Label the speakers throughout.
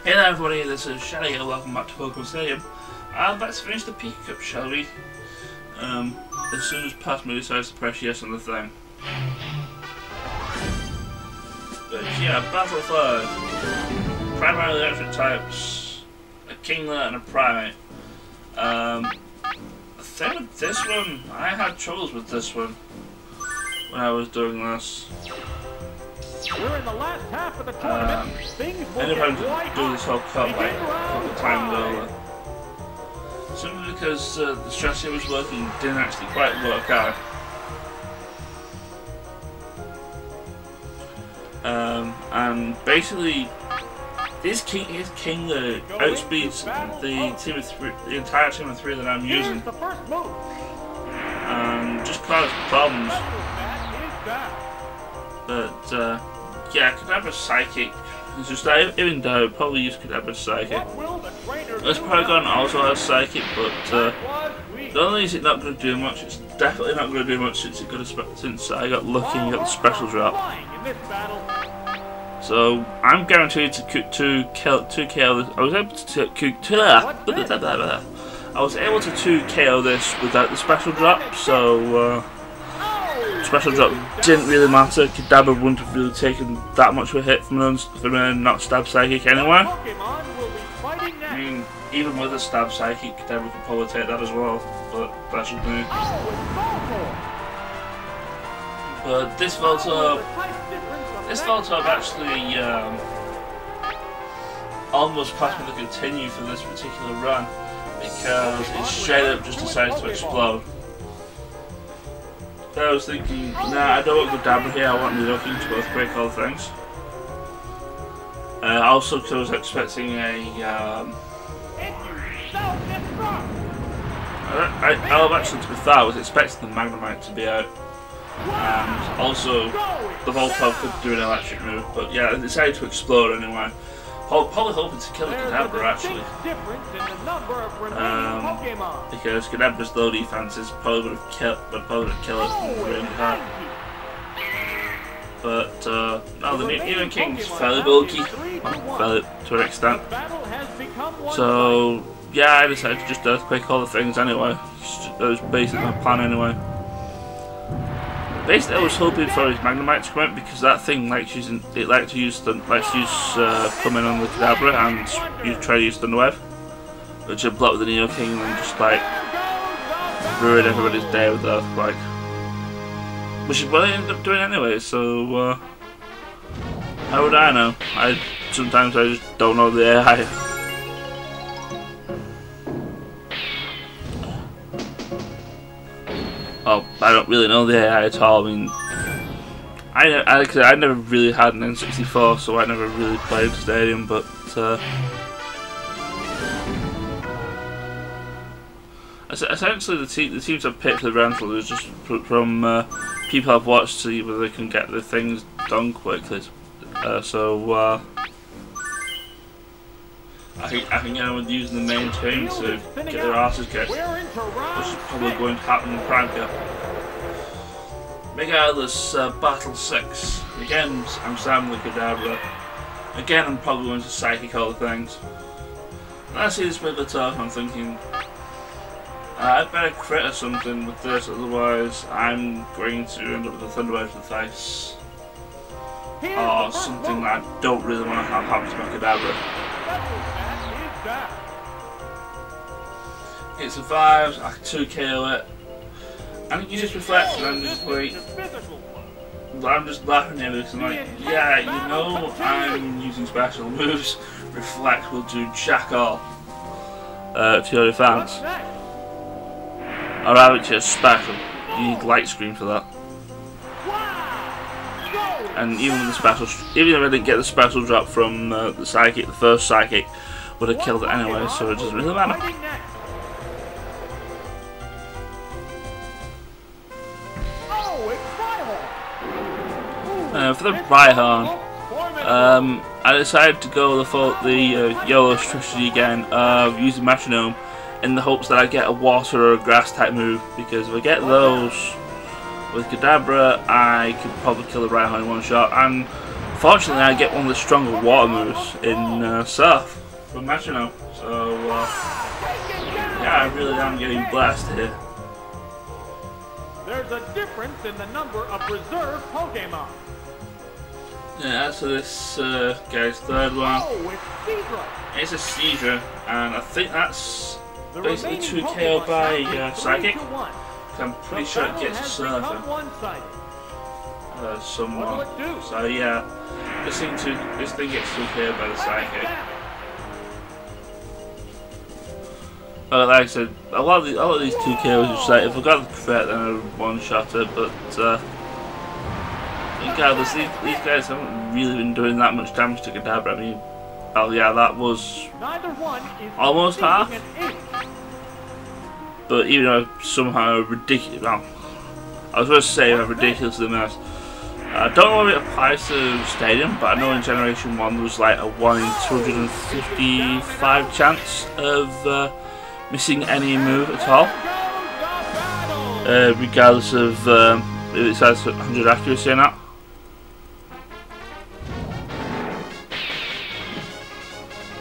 Speaker 1: Hey there everybody, this is Shelly and welcome back to Pokémon Stadium. Let's finish the Pika Cup, shall we? As soon as past me decides to press yes on the thing. But yeah, Battle 5. Primarily electric types, a Kingler and a Primate. The thing with this one, I had troubles with this one when I was doing this.
Speaker 2: We're in the last half of the tournament.
Speaker 1: I ended up doing this whole cup like a couple of times over. Simply because the strategy I was working didn't actually quite work out. And basically, this Kingler outspeeds the entire team of three that I'm using, and just caused problems. But yeah, Kadabra's Psychic. It's just that even though I probably use Kadabra's Psychic. This Paragon also has Psychic, but not only is it not going to do much, it's definitely not going to do much since I got lucky and got the special drop. So I'm guaranteed to KO this. I was able to 2-KO this without the special drop. So. Special drop didn't really matter. Kadabra wouldn't have really taken that much of a hit from a not stab psychic anyway. I mean, even with a stab psychic, Kadabra could probably take that as well, but that's just me. But this Voltorb actually almost passed me the continue for this particular run because it straight up just decided to explode. I was thinking, nah, I don't want Kadabra here, I want Nidoking to both break all things. Also, because I was expecting a. Actually, to be fair, I was expecting the Magnemite to be out. And also, the Voltorb could do an electric move, but yeah, it decided to explode anyway. Probably hoping to kill Kadabra actually. Because Kadabra's low defense is probably would have killed it from really hard. But no, the Neo King's fairly bulky, fairly to an extent. So yeah, I decided to just earthquake all the things anyway. That was basically my plan anyway. Basically, I was hoping for his Magnemite to come out because that thing likes to use coming on the Kadabra and try to use Thunder Wave, which would block the Neo King and then just like ruin everybody's day with the Earthquake, which is what I ended up doing anyway. So how would I know? Sometimes I just don't know the AI. Oh, I don't really know the AI at all. I mean, I never really had an N64, so I never really played Stadium. But essentially, the teams I've picked for the rental is just from people I've watched to see whether they can get the things done quickly. I can get on with using the main team to get their asses kicked, which is probably going to happen in Prime Cup. Regardless, Battle 6. Again, I'm starting with Kadabra. Again, I'm probably going to Psychic all the things. When I see this Wigglytuff, I'm thinking, I'd better crit or something with this, otherwise I'm going to end up with a Thunder Wave to the face. Or something that I don't really want to have happen to my Kadabra. It survives, I can 2-KO it, and it uses Reflect, and I'm just like, I'm just laughing at it because I'm like, yeah, you know I'm using special moves, Reflect will do jack all to your defense. Or have it just special, you need Light Screen for that. And even with the special, even if I didn't get the special drop from the Psychic, the first Psychic would have killed it anyway, so it doesn't really matter. For the Rhyhorn, I decided to go the YOLO strategy again of using Metronome in the hopes that I get a water or a grass type move, because if I get those with Kadabra, I could probably kill the Rhyhorn in one shot, and Unfortunately, I get one of the stronger water moves in Surf from Metronome, so yeah, I really am getting blessed here.
Speaker 2: There's a difference in the number of reserve Pokemon.
Speaker 1: Yeah, so this guy's third one.
Speaker 2: Oh, it's Seedra.
Speaker 1: It's a Seedra, and I think that's basically 2 KO by Psychic. I'm pretty sure it gets a Surfer. Someone. So yeah, this thing gets 2 KO by the Psychic. But like I said, a lot of these 2 KOs are just like, if I got the threat then I would one-shot it, but regardless, these guys haven't really been doing that much damage to Kadabra. I mean, oh yeah, that was almost half. But even though somehow ridiculous, well, I was going to say a ridiculously missed. I don't know if it applies to Stadium, but I know in Generation 1 there was like a 1 in 255 chance of missing any move at all, regardless of if it says 100 accuracy or not.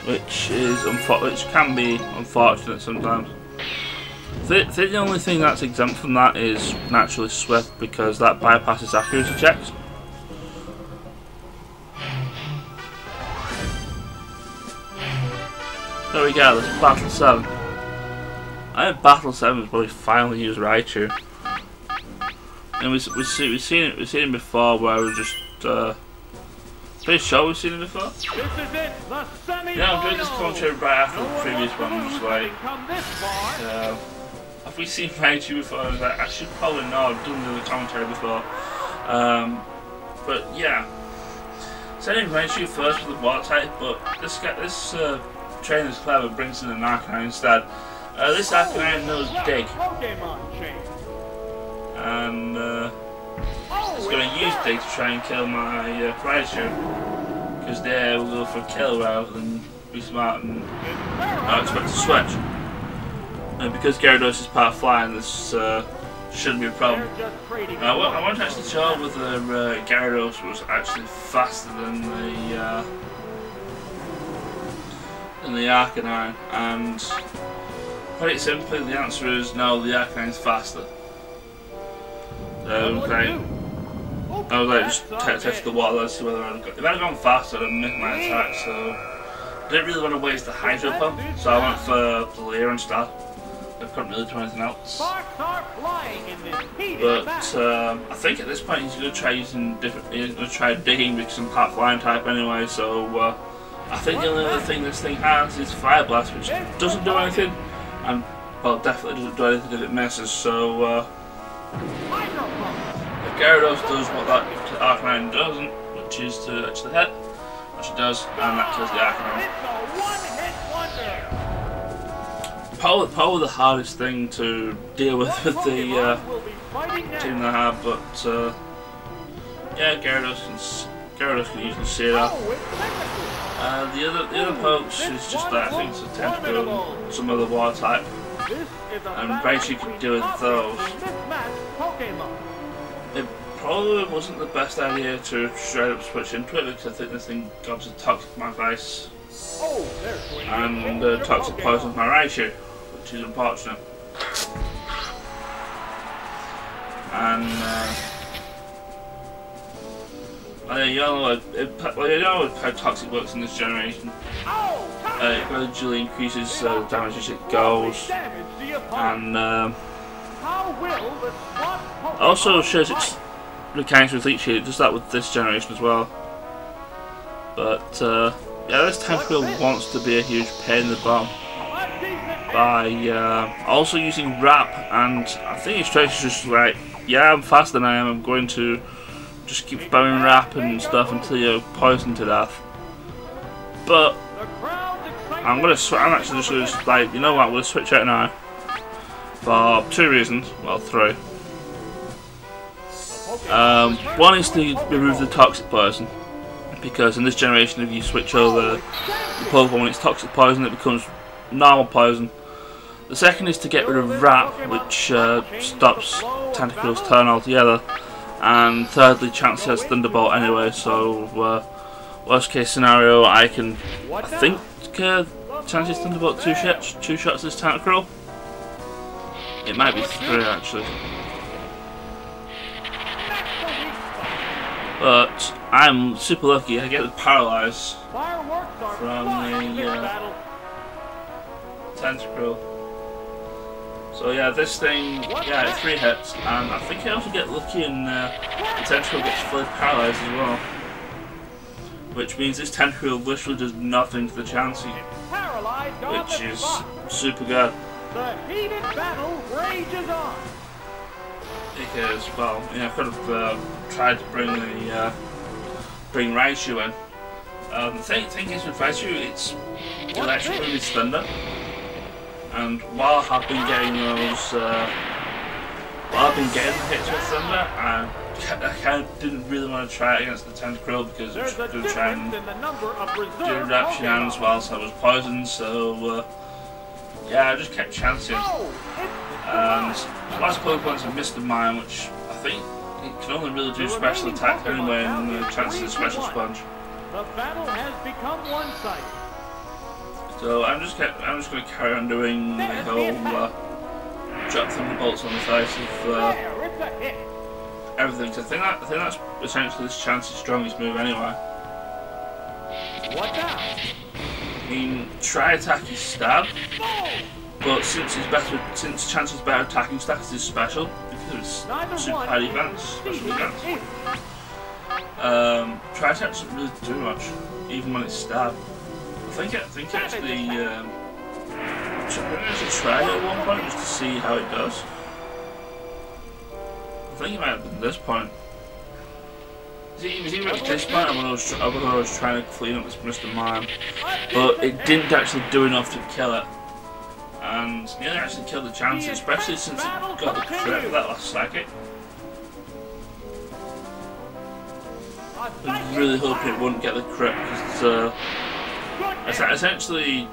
Speaker 1: Which can be unfortunate sometimes. I think the only thing that's exempt from that is naturally Swift, because that bypasses accuracy checks. There we go, that's Battle 7. I think Battle 7 is probably finally used Raichu. And we've seen it before, where we just pretty sure we've seen it before.
Speaker 2: This is it, the semi-final.
Speaker 1: Yeah, I'm doing this commentary right after the previous one. I'm just like, have we seen Raichu before? I was like, I should probably know. I've done the commentary before. But yeah, sending Raichu first with the water type, but this trainer's clever, brings in an Arcanine instead. This Arcanine knows Dig, and it's going to use Dig to try and kill my Raichu, because there we'll go for a kill rather than be smart and not expect to switch. And because Gyarados is part flying, this shouldn't be a problem. I want to actually show whether Gyarados was actually faster than the Arcanine, and quite simply the answer is no, the Arcanine is faster. I was like, just test the water, let's see whether I'd if I'd gone faster I'd missed my attack, so I didn't really want to waste the Hydro Pump, so I went for the Leer instead. I couldn't really do anything else. But I think at this point he's going to try using he's going to try digging because I'm part flying type anyway, so I think the only other thing this thing has is Fire Blast, which doesn't do anything, and well, definitely doesn't do anything if it misses, so if Gyarados does what that Arcanine doesn't, which is to actually hit, which it does, and that kills the Arcanine. Probably the hardest thing to deal with the team that I have, but yeah, Gyarados can usually see it up. The other pokes is just that I think it's a Tentacle and some other water type, and Raichu can deal with those. It probably wasn't the best idea to straight up switch into it, because I think this thing got a Toxic my face and Toxic Poison my Raichu, which is unfortunate. And you know how Toxic works in this generation. It gradually increases the damage as it goes, and also shows its mechanics with Leech Seed. It does that with this generation as well. But yeah, this Tentacle wants to be a huge pain in the bum by also using Wrap, and I think his trace is just like, yeah, I'm faster than I am, I'm going to just keep spamming Wrap and stuff until you're poisoned to death. But I'm actually just going to, like, you know what, I'm going to switch out now for 2 reasons, well 3. One is to remove the Toxic Poison, because in this generation if you switch over the Pokemon when it's Toxic Poison it becomes normal poison. The second is to get rid of Wrap, which stops Tentacle's turn altogether. And thirdly, Chansey has Thunderbolt anyway, so Worst case scenario, I can, I think, chances Thunderbolt two shots of this Tentacruel. It might be 3 actually. But I'm super lucky, I get the Paralyze from the Tentacruel. So yeah, this thing, yeah, it's 3 hits, and I think I also get lucky and the Tentacruel gets fully Paralyzed as well. Which means this Tentacruel literally does nothing to the Chansey, which is super good.
Speaker 2: The heated battle rages on.
Speaker 1: Because, well, you know, I could have tried to bring the bring Raichu in. The thing is with Raichu, it's electrically thunder, and while I've been getting those, while I've been getting the hits with thunder, I kind of didn't really want to try it against the Tentacruel because it was going to try and do reduction as well, so I was poisoned. So yeah, I just kept chancing. And last Pokemon's a Mr. Mime, which I think it can only really do special attack anyway, and the chances of Special Sponge.
Speaker 2: The battle has become one-sided.
Speaker 1: So I'm just going to carry on doing the whole drop Thunderbolts on the face of everything. Cause I think that's essentially this Chansey's strongest move anyway.
Speaker 2: What now?
Speaker 1: I mean, Tri Attack is Stab. But since Chansey's better attacking stats is special, because it's super high defense, special defense. Tri Attack doesn't really do much, even when it's Stab. I think actually tried it at one point just to see how it does. I think it might have been this point. It was either at this point or when I was trying to clean up this Mr. Mime, but it didn't actually do enough to kill it. And nearly actually killed the Chansey, especially since it got the crit with that last psychic. I was really hoping it wouldn't get the crit because essentially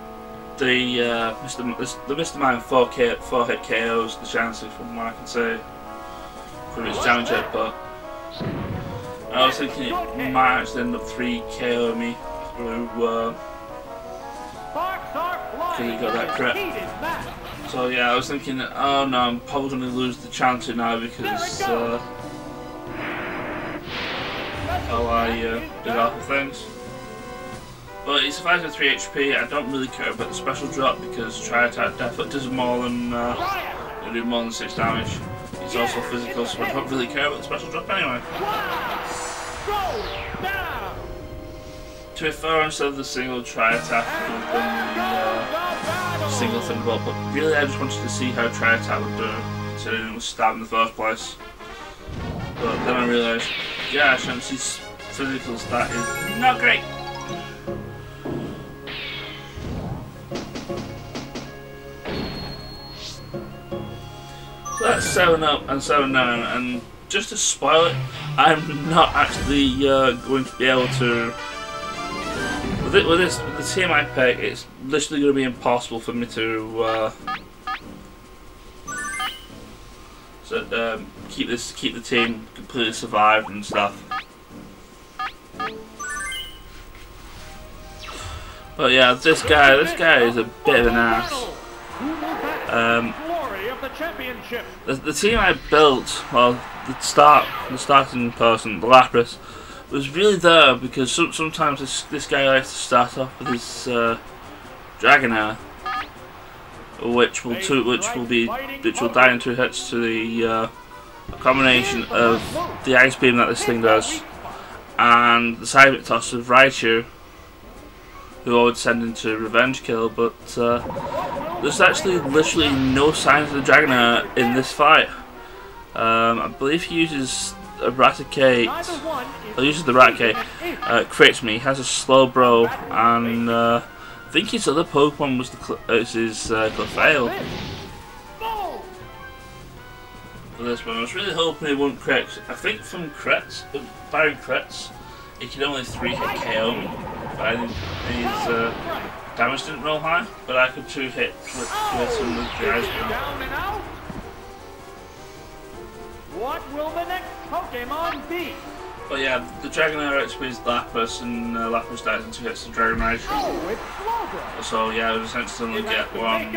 Speaker 1: the Mr. Mime 4 hit KOs the Chansey from what I can say from its damage output. I was thinking it might actually end up 3 KO me through because it got that crit. So yeah, I was thinking, oh no, I'm probably going to lose the Chansey now because how I did awful things. But it survives with 3 HP. I don't really care about the special drop because Tri Attack definitely does more than do more than 6 damage. It's also physical, so I don't really care about the special drop anyway. To be fair, instead of the single Tri Attack, I would have done the single Thunderbolt, but really I just wanted to see how Tri Attack would do, considering it was stabbed in the first place. But then I realised, yeah, Chansey's physical stat is not great. So that's 7 up and 7 down, and just to spoil it, I'm not actually going to be able to. With the team I pick, it's literally going to be impossible for me to keep the team completely survived and stuff. But yeah, this guy is a bit of an ass. The team I built, well, the starting person, the Lapras, was really there because sometimes this guy likes to start off with his Dragonair, which will die in 2 hits to the combination of the Ice Beam that this thing does and the Psychic Toss of Raichu, who I would send into Revenge Kill, but there's actually literally no signs of the Dragonair in this fight. I believe he uses Eradicate, he uses the Raticate, crits me, he has a Slowbro, and I think his other Pokemon was Clefairy. For this one, I was really hoping he wouldn't crit. I think from crits, barring crits, he can only 3-hit KO me. But his damage didn't roll high, but I could 2-hit with him with the Ice Beam.
Speaker 2: What will the next Pokemon be?
Speaker 1: But yeah, the Dragonair XP is Lapras, and Lapras dies until he gets the Dragonite. So yeah, we would essentially only get one.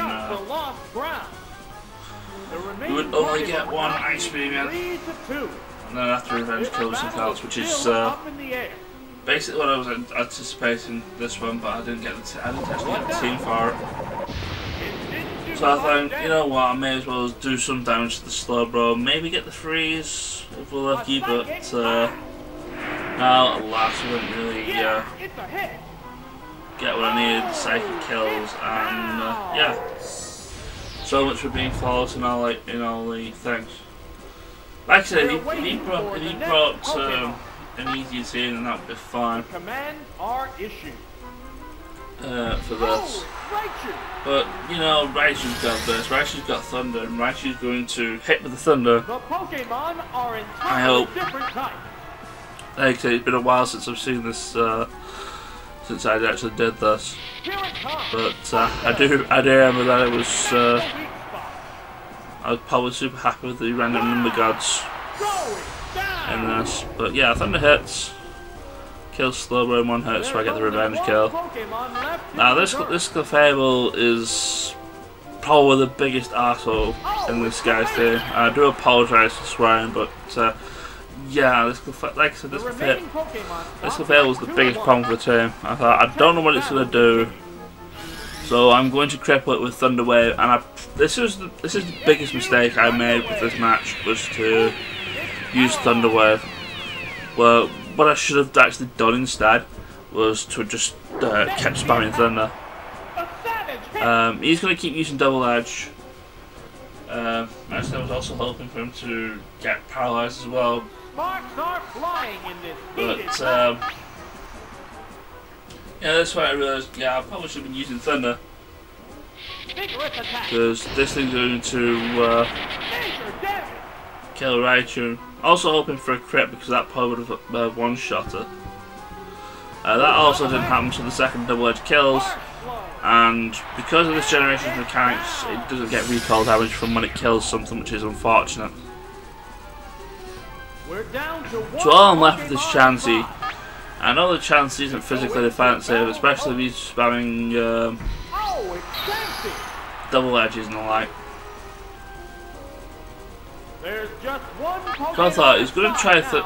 Speaker 1: You would only get one Ice Beam in, and then after Revenge Kill something else, which is basically what I was anticipating this one, but I didn't actually get the team for it. So I thought, you know what, I may as well do some damage to the Slowbro, maybe get the freeze if we're lucky, but no, alas, we didn't really get what I needed, the psychic kills, and yeah. So much for being flawless and all, like, in all the things. Like I said, if he brought an easier team, then that would be fine for this. But, you know, Raichu's got this, Raichu's got Thunder, and Raichu's going to hit with the Thunder. I hope. Like I said, it's been a while since I've seen this, since I actually did this. But I do remember that it was, I was probably super happy with the random number gods in this. But yeah, Thunder hits. Kills Slowbro in one hit, so I get the revenge kill. Now this Clefable is probably the biggest arsehole in this guy's team. I do apologise for swearing, but yeah, like I said, this Clefable was the biggest problem for the team. I thought, I don't know what it's going to do, so I'm going to cripple it with Thunder Wave. And this is the biggest mistake I made with this match, was to use Thunder Wave. Well, what I should have actually done instead was to just kept spamming Thunder. He's going to keep using Double Edge. Actually, I was also hoping for him to get paralysed as well. But yeah, that's why I realised, yeah, I probably should have been using Thunder, because this thing's going to kill Raichu. Also hoping for a crit, because that probably would have one-shot it. That also didn't happen, so the second Double Edge kills, and because of this generation's mechanics, it doesn't get recoil damage from when it kills something, which is unfortunate. So all I'm left with is Chansey. I know the Chansey isn't physically defensive, especially if he's spamming double edges and the like. So I thought he's going to try for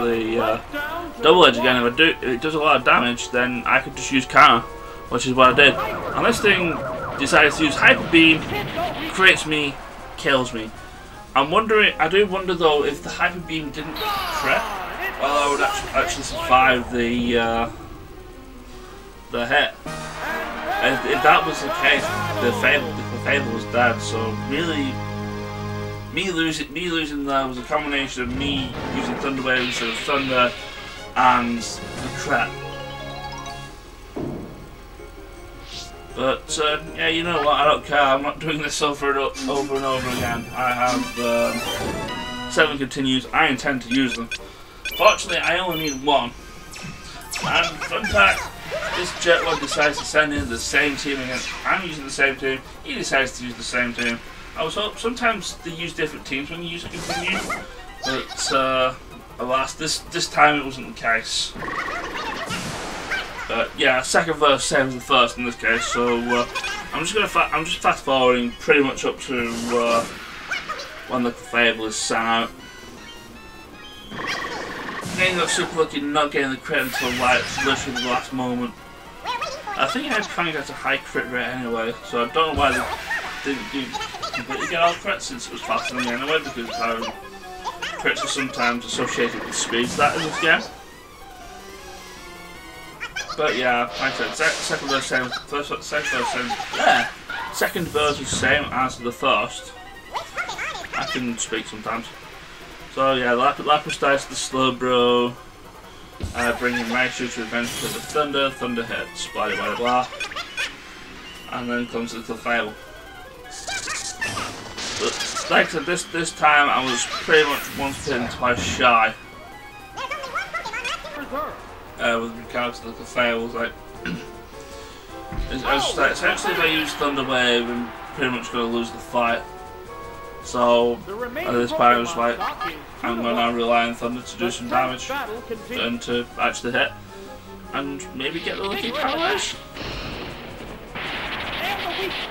Speaker 1: the double edge again. If it does a lot of damage, then I could just use counter, which is what I did. And this thing decides to use Hyper Beam, crits me, kills me. I do wonder though, if the Hyper Beam didn't crit, well, I would actually survive the hit. If that was the case, the Fable was dead. So really, me losing there was a combination of me using Thunder Wave instead of Thunder and the crit. But yeah, you know what? I don't care. I'm not doing this over and over again. I have 7 continues. I intend to use them. Fortunately, I only need 1. And fun fact, this Jetlog decides to send in the same team again. I'm using the same team. He decides to use the same team. I was hoping sometimes they use different teams when you use a continue, but alas, this time it wasn't the case. Yeah, second verse same as the first in this case. So I'm just fast forwarding pretty much up to when the Fable is sent out. Again, got super lucky not getting the crit until like literally the last moment. I think I kind of got a high crit rate anyway, so I don't know why they didn't completely get all crits, since it was faster than me anyway, because crits are sometimes associated with speed that in this game. But yeah, like I said, second verse same, second verse is same as the first. I can speak sometimes. So yeah, Lapras dies to the Slowbro, bringing Raichu to revenge for the Thunder. Thunder hits, blah blah blah blah, and then comes the Clefable. But like I said, this time I was pretty much once bitten, twice shy. With regards to the Clefables, like, essentially if I use Thunder Wave, I'm pretty much going to lose the fight. So at this point I was like, I'm going to rely on Thunder to do some damage and to actually hit and maybe get the lucky paradise.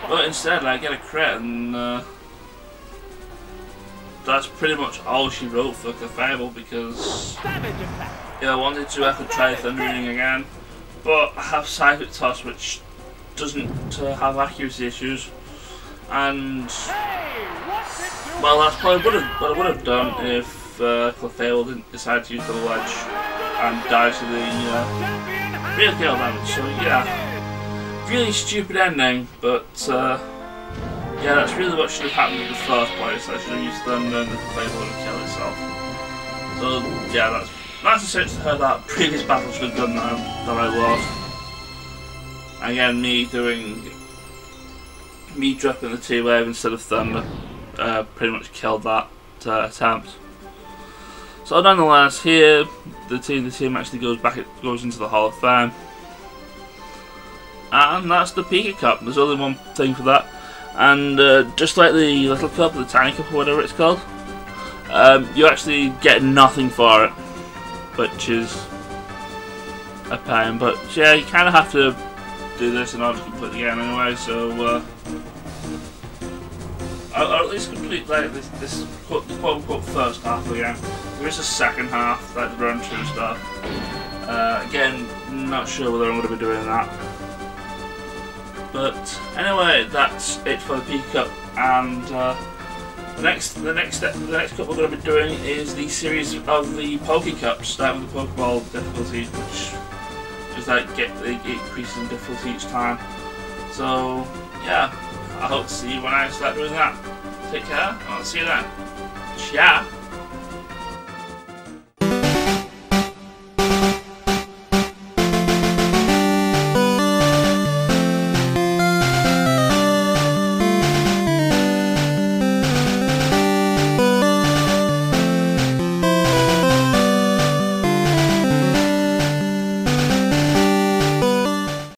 Speaker 1: But instead I get a crit, and that's pretty much all she wrote for Clefable, because I wanted to, I could try Thundering again, but I have Psychic Toss, which doesn't have accuracy issues, and well, that's probably what I would have done if Clefable didn't decide to use the ledge and die to the real kill damage. So yeah, really stupid ending, but yeah, that's really what should have happened in the first place. I should have used Thunder and the Clefable would have killed itself. So yeah, that's essentially how that previous battle should have done that I lost. Again, me dropping the T-Wave instead of Thunder pretty much killed that attempt. So nonetheless, here the team actually goes into the Hall of Fame, and that's the Pika Cup. There's only one thing for that, and just like the little cup, the tiny cup, or whatever it's called, you actually get nothing for it, which is a pain. But yeah, you kind of have to do this in order to complete the game anyway. So or at least complete like this quote unquote first half of the game. There is a second half, like the run through stuff. Again, not sure whether I'm going to be doing that. But anyway, that's it for the Pika Cup, and the next cup we're going to be doing is the series of the Poké Cups, starting with the Pokeball difficulty, which is like it increases in difficulty each time. So yeah, I hope to see you when I start doing that. Take care, and I'll see you then. Ciao.